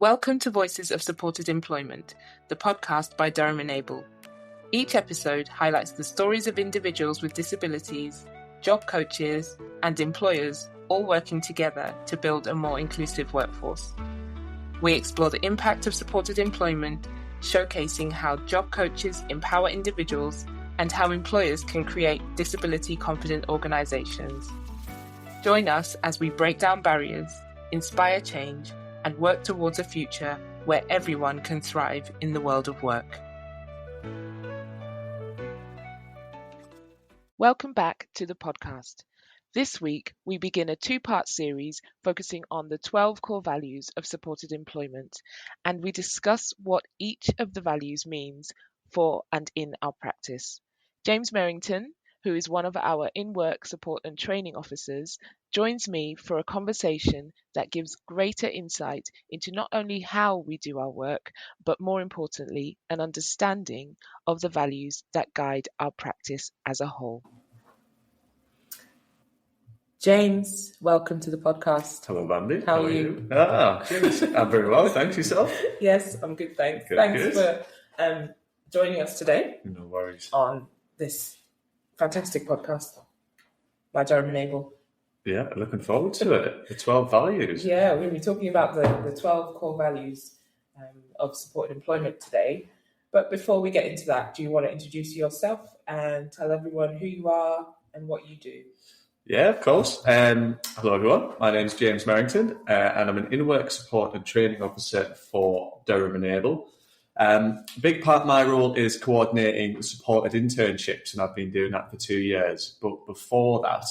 Welcome to Voices of Supported Employment, the podcast by Durham Enable. Each episode highlights the stories of individuals with disabilities, job coaches, and employers all working together to build a more inclusive workforce. We explore the impact of supported employment, showcasing how job coaches empower individuals and how employers can create disability-confident organisations. Join us as we break down barriers, inspire change, and work towards a future where everyone can thrive in the world of work. Welcome back to the podcast. This week, we begin a two-part series focusing on the 12 core values of supported employment, and we discuss what each of the values means for and in our practice. James Merrington, who is one of our in-work support and training officers, joins me for a conversation that gives greater insight into not only how we do our work, but more importantly, an understanding of the values that guide our practice as a whole. James, welcome to the podcast. Hello, Bambi. How are you? James, I'm very well. Thanks, yourself. Yes, I'm good, thanks. Good, thanks for joining us today. No worries. On this fantastic podcast by Durham Enable. Yeah, looking forward to it. The 12 values. Yeah, we're going to be talking about the 12 core values of supported employment today. But before we get into that, do you want to introduce yourself and tell everyone who you are and what you do? Yeah, of course. Hello, everyone. My name is James Merrington, and I'm an in-work support and training officer for Durham Enable. A big part of my role is coordinating supported internships, and I've been doing that for 2 years. But before that,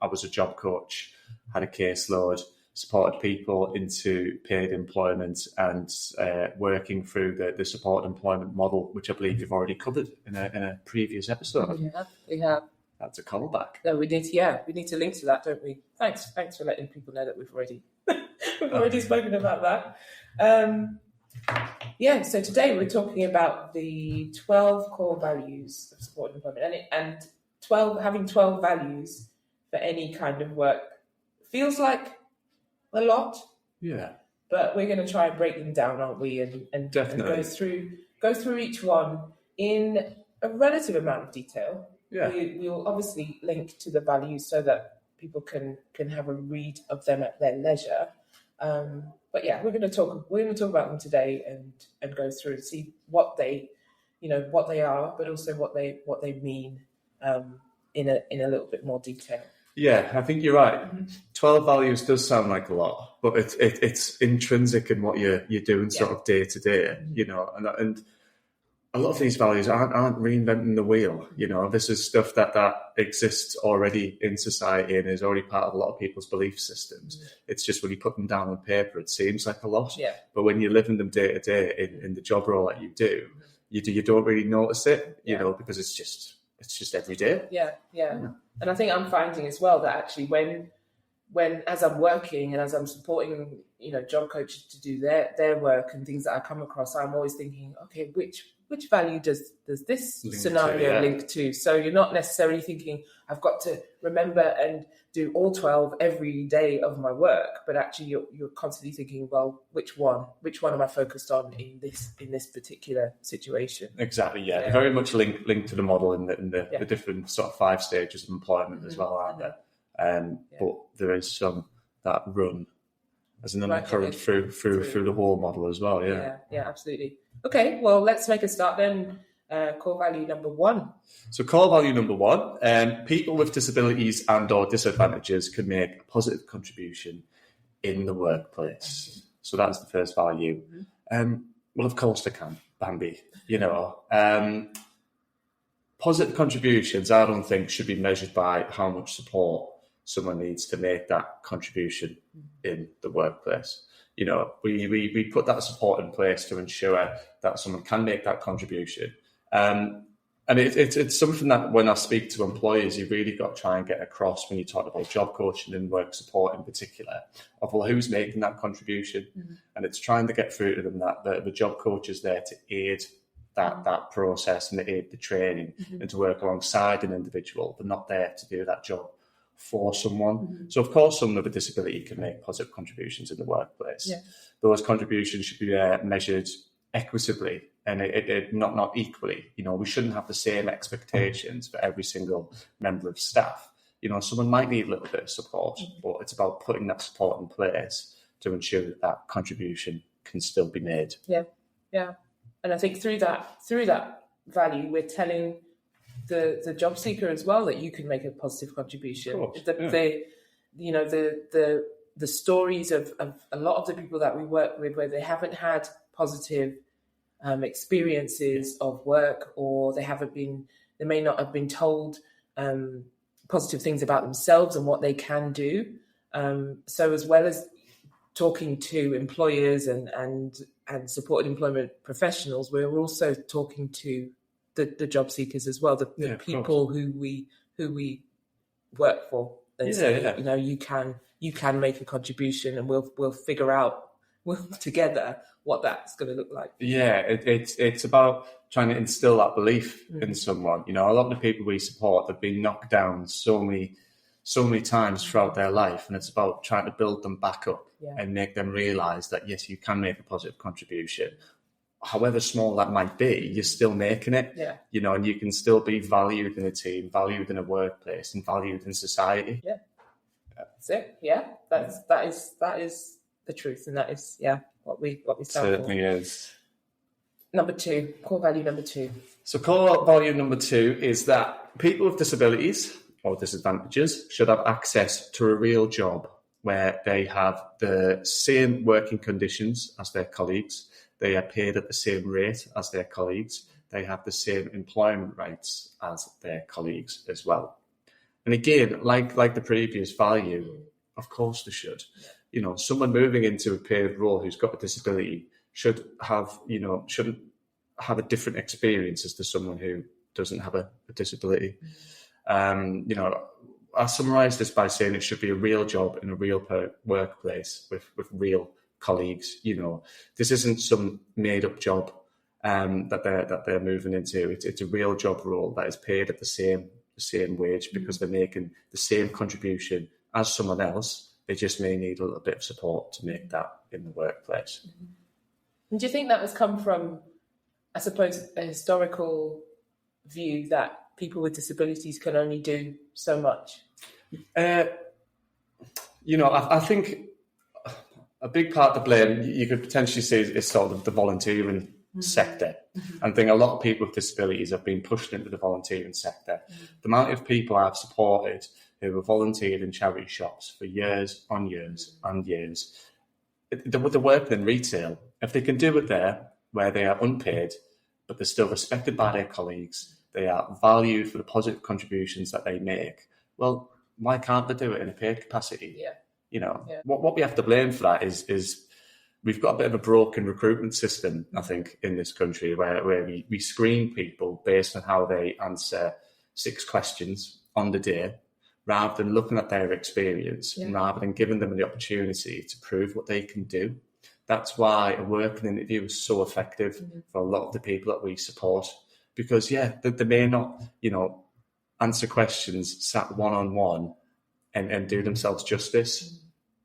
I was a job coach, had a caseload, supported people into paid employment and working through the supported employment model, which I believe you've already covered in a previous episode. Yeah, we have. That's a callback. No, we need to link to that, don't we? Thanks for letting people know that we've already spoken about that. So today we're talking about the 12 core values of supported employment, and having 12 values for any kind of work feels like a lot. Yeah. But we're going to try and break them down, aren't we? And Definitely. And go through each one in a relative amount of detail. Yeah. We will obviously link to the values so that people can have a read of them at their leisure. But yeah, we're going to talk about them today and go through and see what they are, but also what they mean in a little bit more detail. Yeah, I think you're right. 12 values does sound like a lot, but it's intrinsic in what you're doing sort of day to day, and a lot of these values aren't reinventing the wheel. This is stuff that exists already in society and is already part of a lot of people's belief systems. It's just when you put them down on paper, it seems like a lot. Yeah. But when you're living them day to day in the job role that you do, you don't really notice it, because it's just every day. Yeah. And I think I'm finding as well that actually when as I'm working and as I'm supporting, job coaches to do their work and things that I come across, I'm always thinking, okay, which value does this scenario link to? So you're not necessarily thinking, I've got to remember and do all 12 every day of my work, but actually you're constantly thinking, well, which one am I focused on in this particular situation? Exactly, yeah. Very much linked to the model in the different sort of 5 stages of employment as well, aren't there? But there is some that run as an undercurrent through the whole model as well, yeah. Yeah, absolutely. Okay, well, let's make a start then. Core value number 1. So core value number 1, people with disabilities and or disadvantages can make a positive contribution in the workplace. So that's the first value. Well, of course they can, Bambi. Positive contributions, I don't think, should be measured by how much support someone needs to make that contribution in the workplace. We put that support in place to ensure that someone can make that contribution. And it's something that when I speak to employers, you really got to try and get across when you talk about job coaching and work support in particular, of who's making that contribution. And it's trying to get through to them that the job coach is there to aid that process and to aid the training and to work alongside an individual, but not there to do that job for someone. So, of course, someone with a disability can make positive contributions in the workplace. Yeah. Those contributions should be measured equitably and not equally. We shouldn't have the same expectations for every single member of staff. Someone might need a little bit of support, but it's about putting that support in place to ensure that contribution can still be made. Yeah. And I think through that value, we're telling the job seeker as well that you can make a positive contribution. Of course, The stories of a lot of the people that we work with, where they haven't had positive experiences of work, or they may not have been told positive things about themselves and what they can do. So as well as talking to employers and supported employment professionals, we're also talking to the job seekers as well, the people who we work for. And you can make a contribution, and we'll figure out together what that's going to look like. Yeah, it's about trying to instill that belief in someone. A lot of the people we support have been knocked down so many times throughout their life, and it's about trying to build them back up and make them realise that yes, you can make a positive contribution. However small that might be, you're still making it. Yeah. And you can still be valued in a team, valued in a workplace, and valued in society. Yeah. That's it. Yeah. That is the truth, and that is what we stand for. Certainly is. Number 2, core value number 2. So core value number 2 is that people with disabilities or disadvantages should have access to a real job where they have the same working conditions as their colleagues. They are paid at the same rate as their colleagues. They have the same employment rights as their colleagues as well. And again, like the previous value, of course they should. Someone moving into a paid role who's got a disability shouldn't have a different experience as to someone who doesn't have a disability. I summarise this by saying it should be a real job in a real workplace with real colleagues. This isn't some made-up job that they're moving into. It's a real job role that is paid at the same wage because they're making the same contribution as someone else. They just may need a little bit of support to make that in the workplace. And do you think that has come from, I suppose, a historical view that people with disabilities can only do so much? I think a big part to blame you could potentially say is sort of the volunteering sector. And I think a lot of people with disabilities have been pushed into the volunteering sector. The amount of people I've supported who have volunteered in charity shops for years on years and years, they're working in retail. If they can do it there where they are unpaid, but they're still respected by their colleagues, they are valued for the positive contributions that they make, well, why can't they do it in a paid capacity? What we have to blame for that is we've got a bit of a broken recruitment system, I think, in this country where we screen people based on how they answer 6 questions on the day, rather than looking at their experience and rather than giving them the opportunity to prove what they can do. That's why a working interview is so effective for a lot of the people that we support, because they may not, answer questions sat one-on-one and do themselves justice,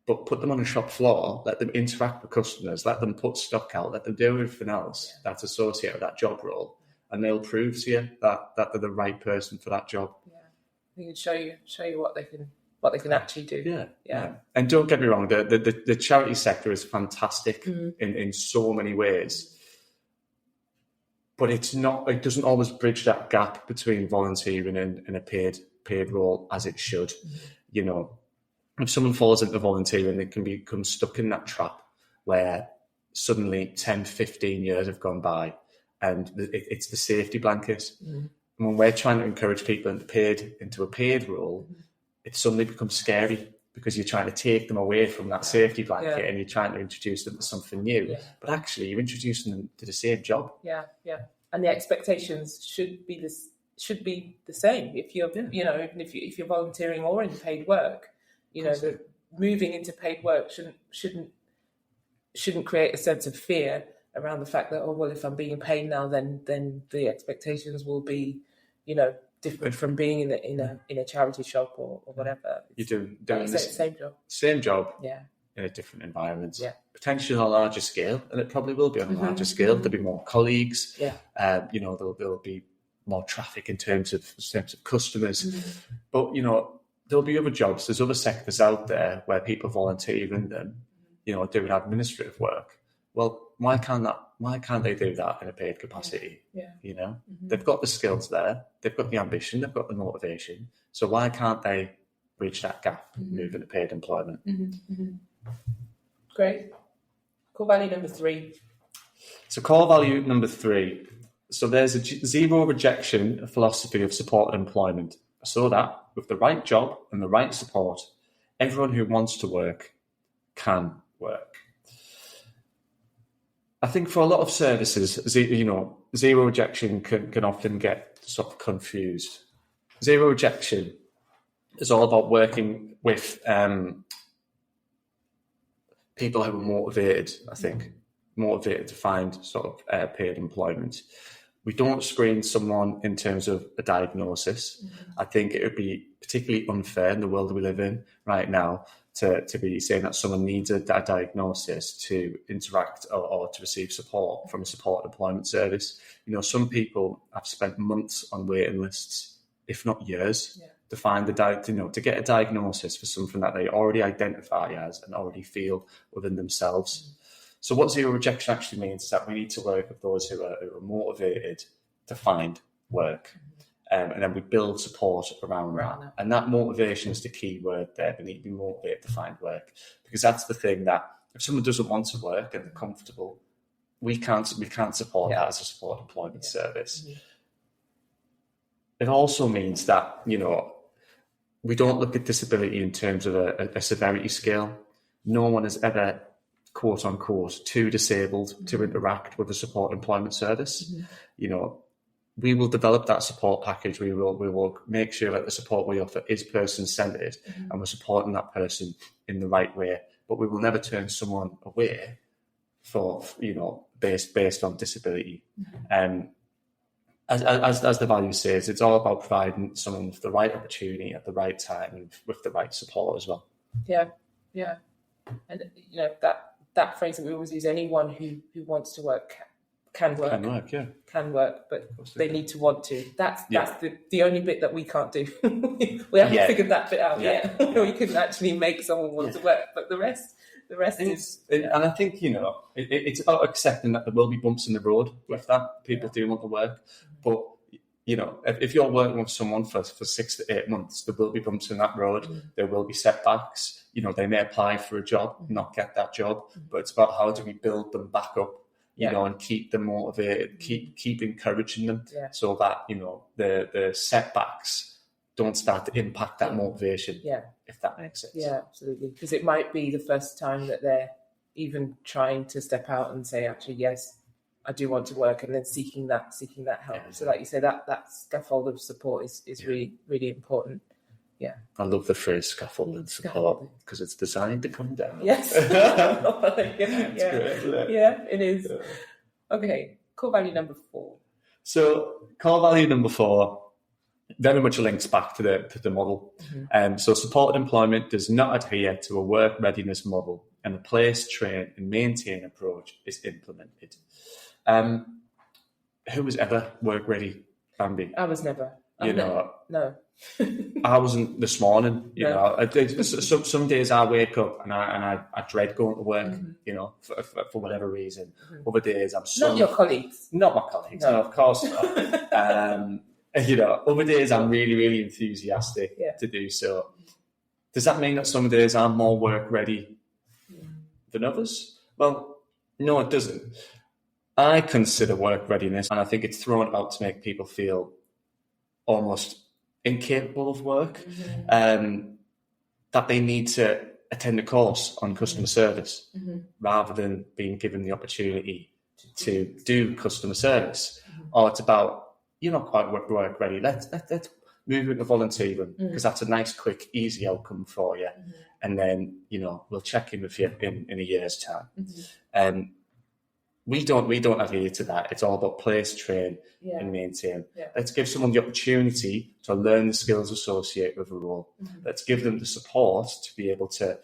but put them on a shop floor, let them interact with customers, let them put stock out, let them do everything else that's associated with that job role, and they'll prove to you that they're the right person for that job. They can show you what they can actually do. Yeah. And don't get me wrong, the charity sector is fantastic in so many ways, but it doesn't always bridge that gap between volunteering and a paid role as it should. If someone falls into volunteering, they can become stuck in that trap where suddenly 10, 15 years have gone by and it's the safety blanket. When we're trying to encourage people into a paid role, it suddenly becomes scary because you're trying to take them away from that safety blanket and you're trying to introduce them to something new. But actually, you're introducing them to the same job. And the expectations should be the same. If you're if you're volunteering or in paid work, moving into paid work shouldn't create a sense of fear around the fact that, if I'm being paid now, then the expectations will be, different from being in a charity shop or whatever. You're doing the same job in a different environment. Yeah. Potentially on a larger scale, and it probably will be on a larger scale. There'll be more colleagues. Yeah. There'll be more traffic in terms of customers. But, there'll be other jobs. There's other sectors out there where people volunteer in them, doing administrative work. Well, why can't they do that in a paid capacity? Yeah. They've got the skills there, they've got the ambition, they've got the motivation. So why can't they bridge that gap and move into paid employment? Great. Core value number 3. So core value number 3. So there's a zero rejection philosophy of supported employment. So that with the right job and the right support, everyone who wants to work can work. I think for a lot of services, zero rejection can often get sort of confused. Zero rejection is all about working with people who are motivated, I think, motivated to find sort of paid employment. We don't screen someone in terms of a diagnosis. I think it would be particularly unfair in the world we live in right now to be saying that someone needs a diagnosis to interact or to receive support from a support employment service. Some people have spent months on waiting lists, if not years, to find to get a diagnosis for something that they already identify as and already feel within themselves. So what zero rejection actually means is that we need to work with those who are motivated to find work. And then we build support around that. And that motivation is the key word there. They need to be motivated to find work. Because that's the thing that if someone doesn't want to work and they're comfortable, we can't support that as a support employment service. It also means that, we don't look at disability in terms of a severity scale. No one is ever, quote unquote, too disabled to interact with a support employment service. We will develop that support package. We will make sure that the support we offer is person-centred and we're supporting that person in the right way. But we will never turn someone away for, based on disability. As the value says, it's all about providing someone with the right opportunity at the right time and with the right support as well. Yeah. And, that phrase that we always use, anyone who wants to work can work. Can work, but they need to want to. That's the only bit that we can't do. We haven't figured that bit out yet. We couldn't actually make someone want to work, but the rest is. And I think it's about accepting that there will be bumps in the road with that. People do want to work, but if you're working with someone for 6 to 8 months, there will be bumps in that road. There will be setbacks. They may apply for a job, not get that job, but it's about how do we build them back up. And keep them motivated, keep encouraging them so that, the setbacks don't start to impact that motivation, if that makes sense. Yeah, absolutely. Because it might be the first time that they're even trying to step out and say, actually, yes, I do want to work, and then seeking that help. Yeah, so like you say, that scaffold of support is really, really important. Yeah. I love the phrase scaffolding support because it's designed to come down. Yes. It is. Yeah. Okay. Core value number 4. So core value number 4 very much links back to the model. So supported employment does not adhere to a work readiness model, and a place, train and maintain approach is implemented. Who was ever work ready, Bambi? I was never. No. I wasn't this morning. Some days I wake up and I dread going to work. For whatever reason. Other days I'm not your colleagues. Not my colleagues. No, of course not. Other days I'm really, really enthusiastic to do so. Does that mean that some days I'm more work ready than others? Well, no, it doesn't. I consider work readiness, and I think it's thrown about to make people feel almost incapable of work, that they need to attend a course on customer service rather than being given the opportunity to do customer service. Or it's about, you're not quite work ready, let's move into volunteering because that's a nice, quick, easy outcome for you. And then, we'll check in with you in a year's time. We don't adhere to that. It's all about place, train, and maintain. Yeah. Let's give someone the opportunity to learn the skills associated with a role. Let's give them the support to be able to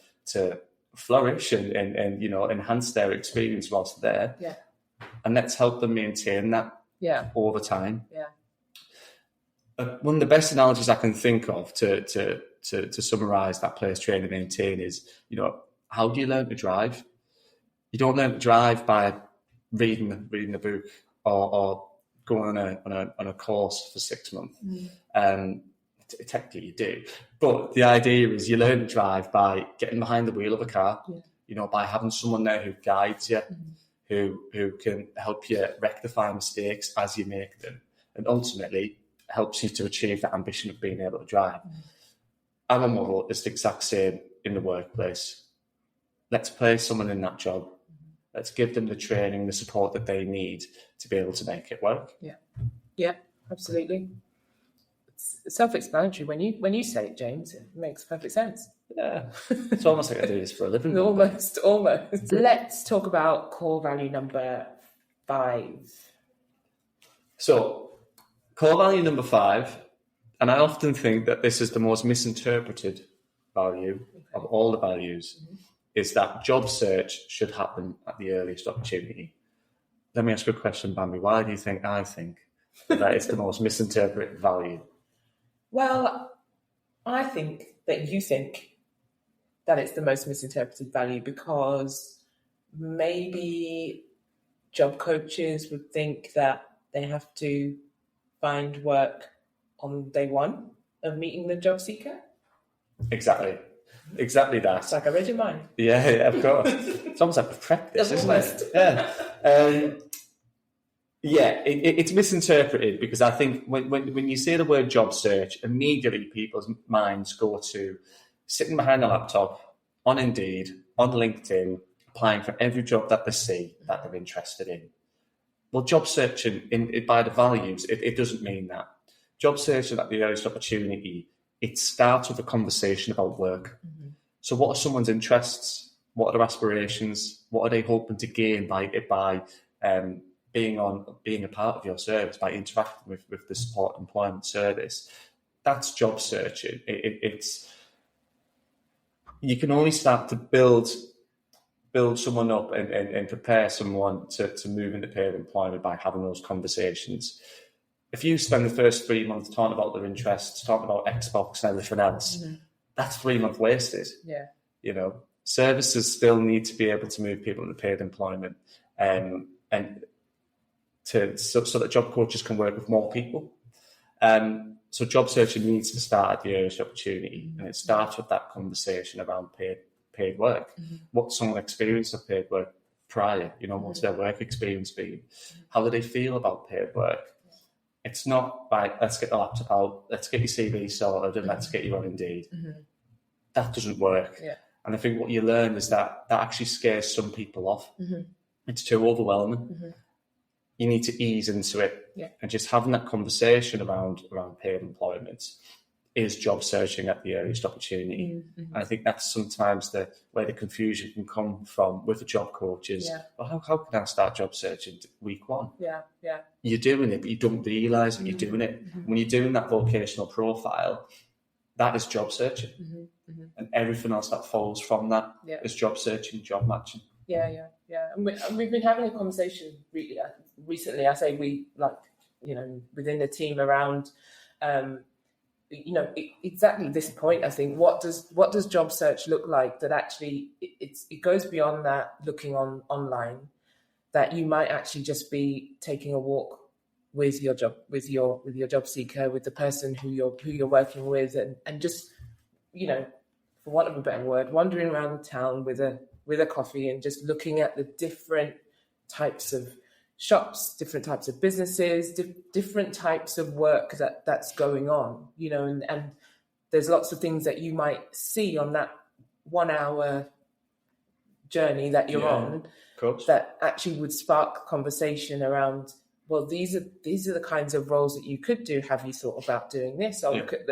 flourish and enhance their experience whilst they're there. Yeah. And let's help them maintain that over time. Yeah. One of the best analogies I can think of to summarise that place, train, and maintain is, how do you learn to drive? You don't learn to drive by reading the book or going on a course for 6 months. Technically you do, but the idea is you learn to drive by getting behind the wheel of a car. By having someone there who guides you, who can help you rectify mistakes as you make them, and ultimately helps you to achieve that ambition of being able to drive. Our model is the exact same in the workplace. Let's place someone in that job. Let's give them the training, the support that they need to be able to make it work. Yeah, absolutely. It's self-explanatory. When you say it, James, it makes perfect sense. Yeah, it's almost like I do this for a living. Almost. Let's talk about core value number 5. So, core value number 5, and I often think that this is the most misinterpreted value of all the values, is that job search should happen at the earliest opportunity. Let me ask you a question, Bambi. Why do you think I think that it's the most misinterpreted value? Well, I think that you think that it's the most misinterpreted value because maybe job coaches would think that they have to find work on day one of meeting the job seeker. Exactly that. It's like I read your mind. Yeah, of course. It's almost like practice, isn't it? Yeah. It's misinterpreted because I think when you say the word job search, immediately people's minds go to sitting behind a laptop, on Indeed, on LinkedIn, applying for every job that they see that they're interested in. Well, job searching by the values, it doesn't mean that. Job searching at the earliest opportunity, it starts with a conversation about work. So what are someone's interests? What are their aspirations? What are they hoping to gain by being a part of your service, by interacting with the support employment service? That's job searching. It's you can only start to build someone up and prepare someone to move into paid employment by having those conversations. If you spend the first 3 months talking about their interests, talking about Xbox and everything else, that's 3 months wasted. Yeah. Services still need to be able to move people into paid employment, and so that job coaches can work with more people. So job searching needs to start at the earliest opportunity, and it starts with that conversation around paid work. What's someone's experience of paid work prior? What's their work experience been? How do they feel about paid work? It's not like, let's get the laptop out, let's get your CV sorted, and let's get you on Indeed. That doesn't work. Yeah. And I think what you learn is that actually scares some people off. It's too overwhelming. You need to ease into it. And just having that conversation around paid employment is job searching at the earliest opportunity. And I think that's sometimes where the confusion can come from with the job coaches. Well, how can I start job searching week 1? Yeah. You're doing it, but you don't realise that you're doing it. When you're doing that vocational profile, that is job searching. And everything else that follows from that is job searching, job matching. Yeah. And we've been having a conversation recently. I say we, within the team around, exactly this point. I think what does job search look like? That actually it goes beyond that. Looking online, that you might actually just be taking a walk with your job seeker, with the person who you're working with, and just for want of a better word, wandering around the town with a coffee and just looking at the different types of shops, different types of businesses, different types of work that's going on, and there's lots of things that you might see on that 1 hour journey that you're on that actually would spark conversation around, well, these are the kinds of roles that you could do. Have you thought about doing this? Or look at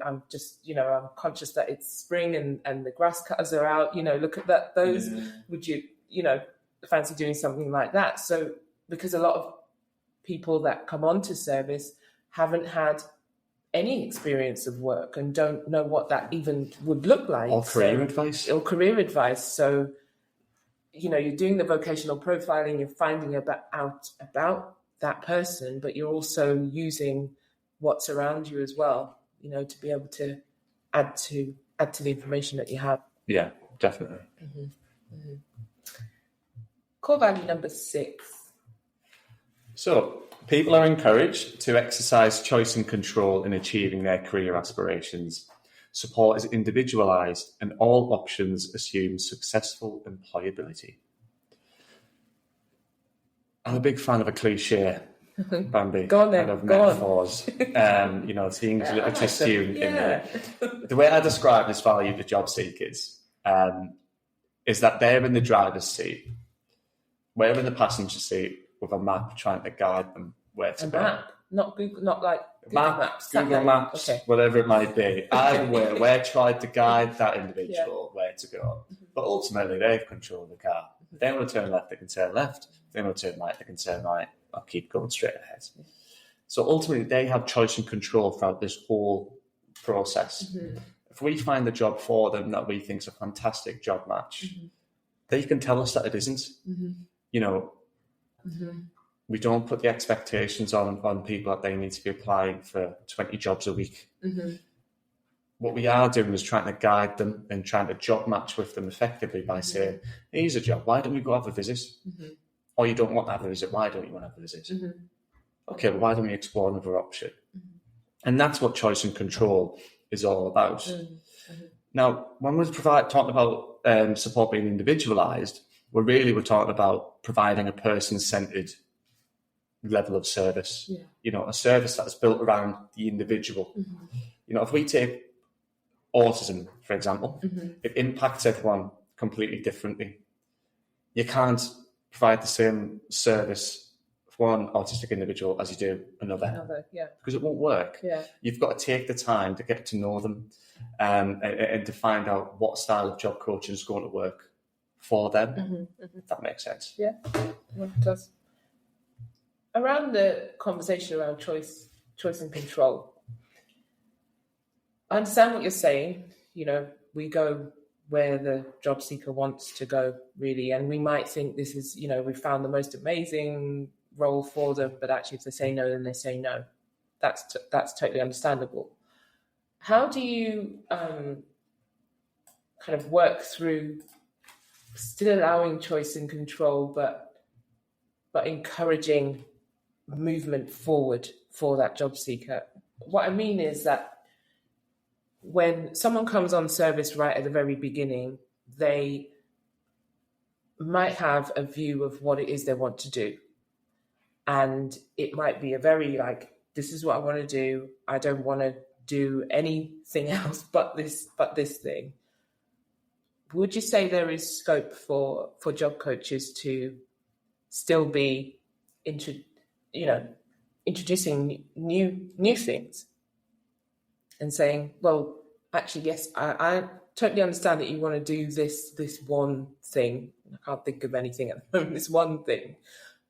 I'm just, I'm conscious that it's spring and the grass cutters are out, look at that. Those, would you, fancy doing something like that. So because a lot of people that come onto service haven't had any experience of work and don't know what that even would look like. Or career advice. So, you're doing the vocational profiling, you're finding out about that person, but you're also using what's around you as well, to be able to add to the information that you have. Yeah, definitely. Core value number 6. So, people are encouraged to exercise choice and control in achieving their career aspirations. Support is individualised and all options assume successful employability. I'm a big fan of a cliche, Bambi. Go on then. Kind of metaphors. Seeing a little student in there. The way I describe this value to job seekers is that they're in the driver's seat, we're in the passenger seat with a map trying to guide them where to go. Map, not Google, not like Google Maps. Google Maps, okay. Whatever it might be. Either way, we're trying to guide that individual where to go. But ultimately, they have control of the car. If they want to turn left, they can turn left. If they want to turn right, they can turn right. Or keep going straight ahead. So ultimately, they have choice and control throughout this whole process. If we find a job for them that we think is a fantastic job match, they can tell us that it isn't. We don't put the expectations on people that they need to be applying for 20 jobs a week. What we are doing is trying to guide them and trying to job match with them effectively by saying, here's a job, why don't we go have a visit? Or you don't want to have a visit, why don't you want to have a visit? Okay, well, why don't we explore another option? And that's what choice and control is all about. Now, when we're talking about support being individualised, we're talking about providing a person-centred level of service. A service that's built around the individual. If we take autism, for example, it impacts everyone completely differently. You can't provide the same service for one autistic individual as you do another. Because it won't work. You've got to take the time to get to know them and to find out what style of job coaching is going to work for them. If that makes sense. Yeah, it does. Around the conversation around choice and control, I understand what you're saying. We go where the job seeker wants to go, really, and we might think this is, we found the most amazing role for them, but actually if they say no, then they say no. That's totally understandable. How do you kind of work through still allowing choice and control, but encouraging movement forward for that job seeker? What I mean is that when someone comes on service right at the very beginning, they might have a view of what it is they want to do. And it might be a very this is what I want to do. I don't want to do anything else but this thing. Would you say there is scope for job coaches to still be introducing new things and saying, well, actually, yes, I totally understand that you want to do this one thing. I can't think of anything at the moment, this one thing.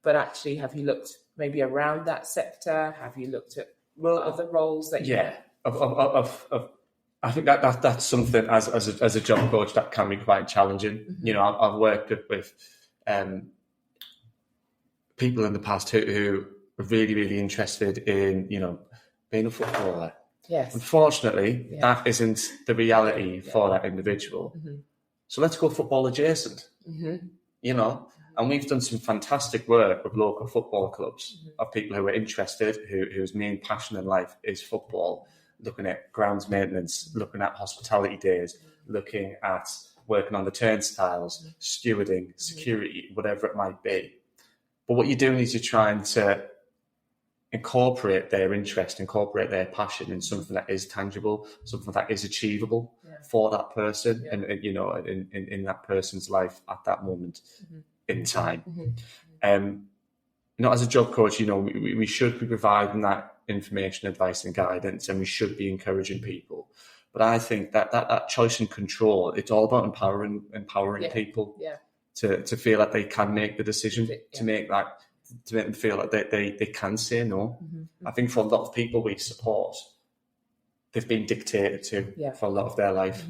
But actually, have you looked maybe around that sector? Have you looked at other roles that you I think that's something as a job coach that can be quite challenging. I've worked with people in the past who are really, really interested in, being a footballer. Yes. Unfortunately, that isn't the reality for that individual. So let's go football adjacent, and we've done some fantastic work with local football clubs of people who are interested, whose main passion in life is football, looking at grounds maintenance, looking at hospitality days, looking at working on the turnstiles, stewarding, security, whatever it might be. But what you're doing is you're trying to incorporate their interest, incorporate their passion in something that is tangible, something that is achievable for that person and in that person's life at that moment in time. As a job coach, we should be providing that information, advice and guidance, and we should be encouraging people. But I think that choice and control, it's all about empowering people. to feel like they can make the decision, to make them feel like they can say no. I think for a lot of people we support, they've been dictated to for a lot of their life,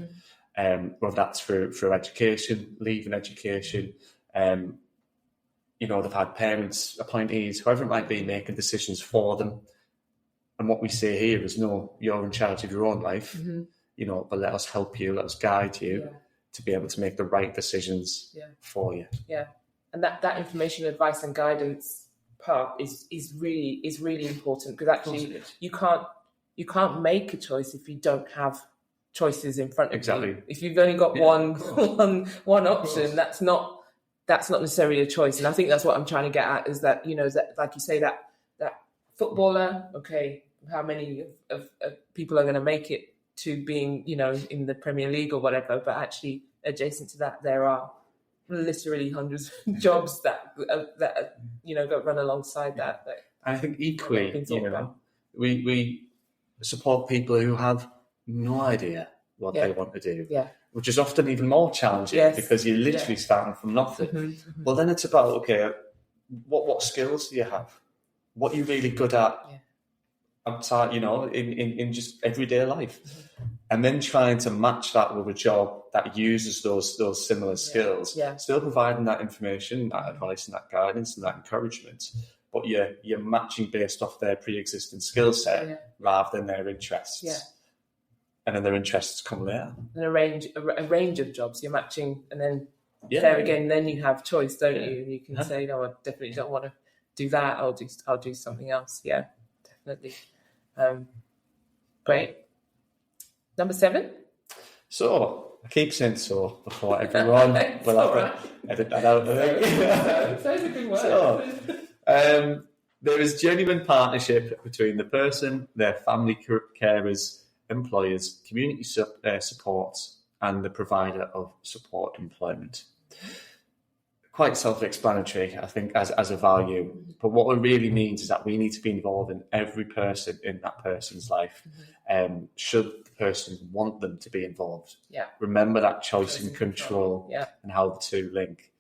whether that's through education, leaving education, they've had parents, appointees, whoever it might be, making decisions for them. And what we say here is, no, you're in charge of your own life, but let us help you, let us guide you to be able to make the right decisions for you. Yeah. And that information, advice and guidance part is really important, because actually you can't make a choice if you don't have choices in front of you. If you've only got one option, that's not necessarily a choice. And I think that's what I'm trying to get at, is that, that, like you say, that footballer, okay, how many of people are going to make it to being, in the Premier League or whatever, but actually adjacent to that, there are literally hundreds of jobs that run alongside that. I think equally, we support people who have no idea what they want to do, which is often even more challenging because you're literally starting from nothing. Well, then it's about, okay, what skills do you have? What are you really good at outside, in just everyday life? And then trying to match that with a job that uses those similar skills, still providing that information, that advice and that guidance and that encouragement, but you're matching based off their pre-existing skill set rather than their interests. And then their interests come later. And a range of jobs you're matching, and then then you have choice, don't you? And you can say, no, I definitely don't want to do that. I'll do something else. Yeah, definitely. Great. Number 7. So I keep saying so before everyone. Edit that out. That's a good word. There is genuine partnership between the person, their family carers, employers, community support, and the provider of support employment. Quite self-explanatory, I think, as a value. But what it really means is that we need to be involved in every person in that person's life. Should the person want them to be involved? Remember that choice and control and how the two link.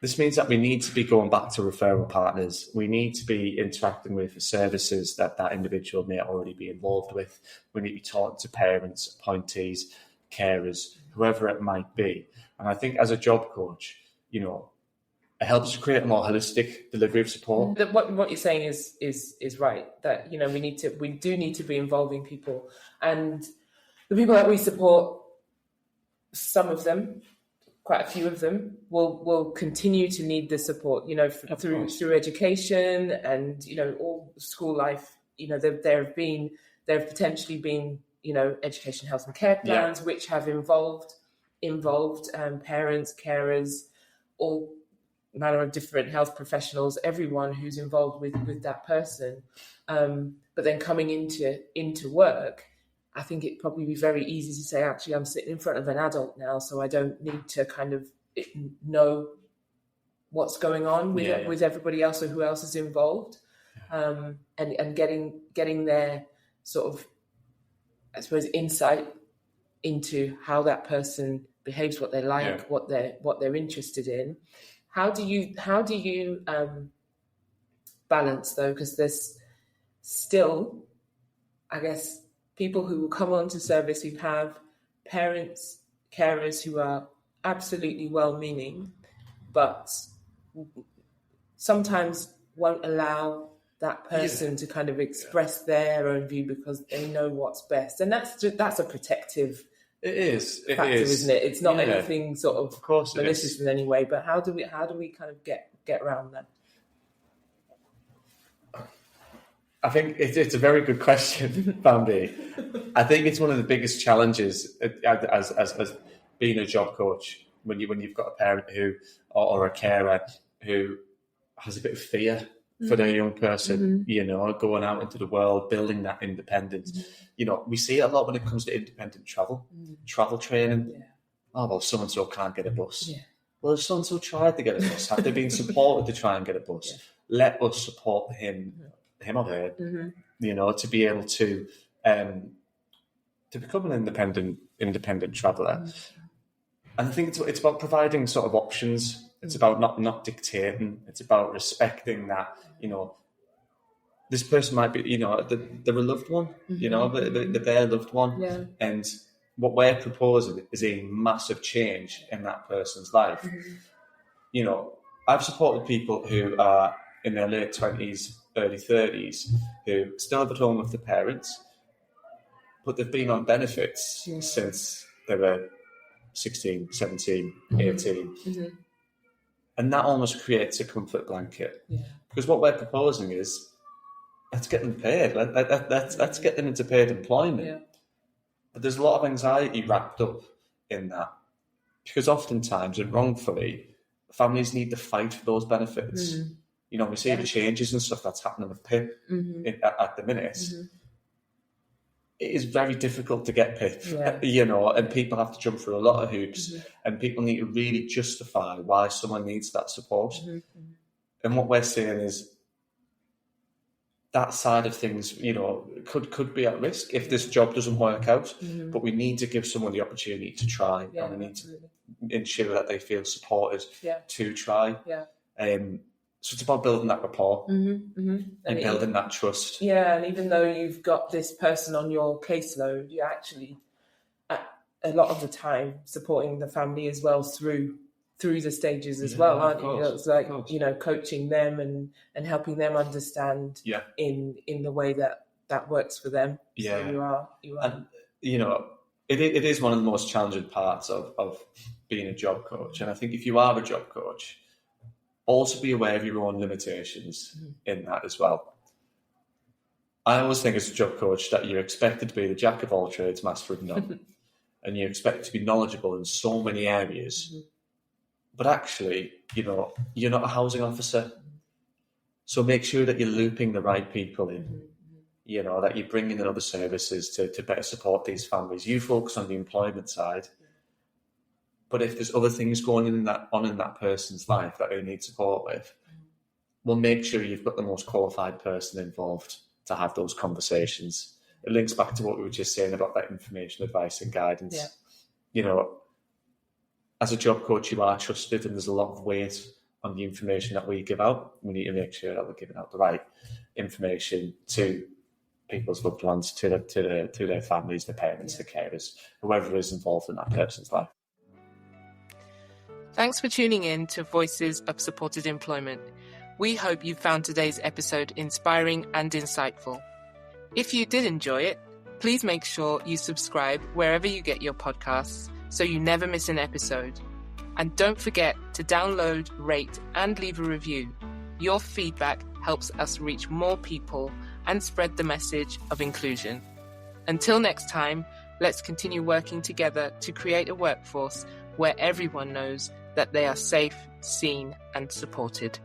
This means that we need to be going back to referral partners. We need to be interacting with services that individual may already be involved with. We need to be talking to parents, appointees, carers, whoever it might be. And I think as a job coach, it helps to create a more holistic delivery of support. What you're saying is right. That we do need to be involving people, and the people that we support, some of them, quite a few of them, will continue to need the support. Through education and all school life. There have potentially been education, health and care plans which have involved parents, carers, all manner of different health professionals, everyone who's involved with that person. But then coming into work, I think it'd probably be very easy to say, actually, I'm sitting in front of an adult now, so I don't need to kind of know what's going on with everybody else or who else is involved. And getting their sort of, I suppose, insight into how that person behaves, what they like, what they're interested in. How do you balance, though? Because there's still, I guess, people who will come onto service who have parents, carers who are absolutely well-meaning, but sometimes won't allow that person to kind of express their own view because they know what's best, and that's a protective. It is. Factor, isn't it? It's not anything sort of malicious in any way. But how do we kind of get around that? I think it's a very good question, Bambi. I think it's one of the biggest challenges as being a job coach when you've got a parent who or a carer who has a bit of fear for their young person, going out into the world, building that independence. We see it a lot when it comes to independent travel training. Yeah. Oh, well, so-and-so can't get a bus. Yeah. Well, if so-and-so tried to get a bus, have they been supported to try and get a bus? Yeah. Let us support him or her, to be able to become an independent traveller. And I think it's about providing sort of options. It's about not dictating. It's about respecting that, this person might be, they're a loved one, they're their loved one. Yeah. And what we're proposing is a massive change in that person's life. I've supported people who are in their late 20s, early 30s, who still live at home with their parents, but they've been on benefits since they were 16, 17, 18. And that almost creates a comfort blanket. Yeah. Because what we're proposing is, let's get them paid. Let's get them into paid employment. Yeah. But there's a lot of anxiety wrapped up in that. Because oftentimes, and wrongfully, families need to fight for those benefits. We see the changes and stuff that's happening with PIP at the minute. It is very difficult to get PIP, and people have to jump through a lot of hoops, and people need to really justify why someone needs that support. And what we're saying is that side of things, could be at risk if this job doesn't work out, but we need to give someone the opportunity to try, and we need to ensure that they feel supported to try. So it's about building that rapport and building that trust. Yeah, and even though you've got this person on your caseload, you're actually, a lot of the time, supporting the family as well through the stages as well, aren't you? It's like, coaching them and helping them understand in the way that works for them. Yeah. So you are. And, it is one of the most challenging parts of being a job coach. And I think if you are a job coach, also be aware of your own limitations in that as well. I always think as a job coach that you're expected to be the jack of all trades, master of none. And you're expected to be knowledgeable in so many areas. But actually, you're not a housing officer. So make sure that you're looping the right people in. That you're bringing in other services to better support these families. You focus on the employment side. But if there's other things going on in that person's life that they need support with, well, make sure you've got the most qualified person involved to have those conversations. It links back to what we were just saying about that information, advice and guidance. As a job coach, you are trusted, and there's a lot of weight on the information that we give out. We need to make sure that we're giving out the right information to people's loved ones, to their families, their parents, their carers, whoever is involved in that person's life. Thanks for tuning in to Voices of Supported Employment. We hope you found today's episode inspiring and insightful. If you did enjoy it, please make sure you subscribe wherever you get your podcasts so you never miss an episode. And don't forget to download, rate, and leave a review. Your feedback helps us reach more people and spread the message of inclusion. Until next time, let's continue working together to create a workforce where everyone knows that they are safe, seen, and supported.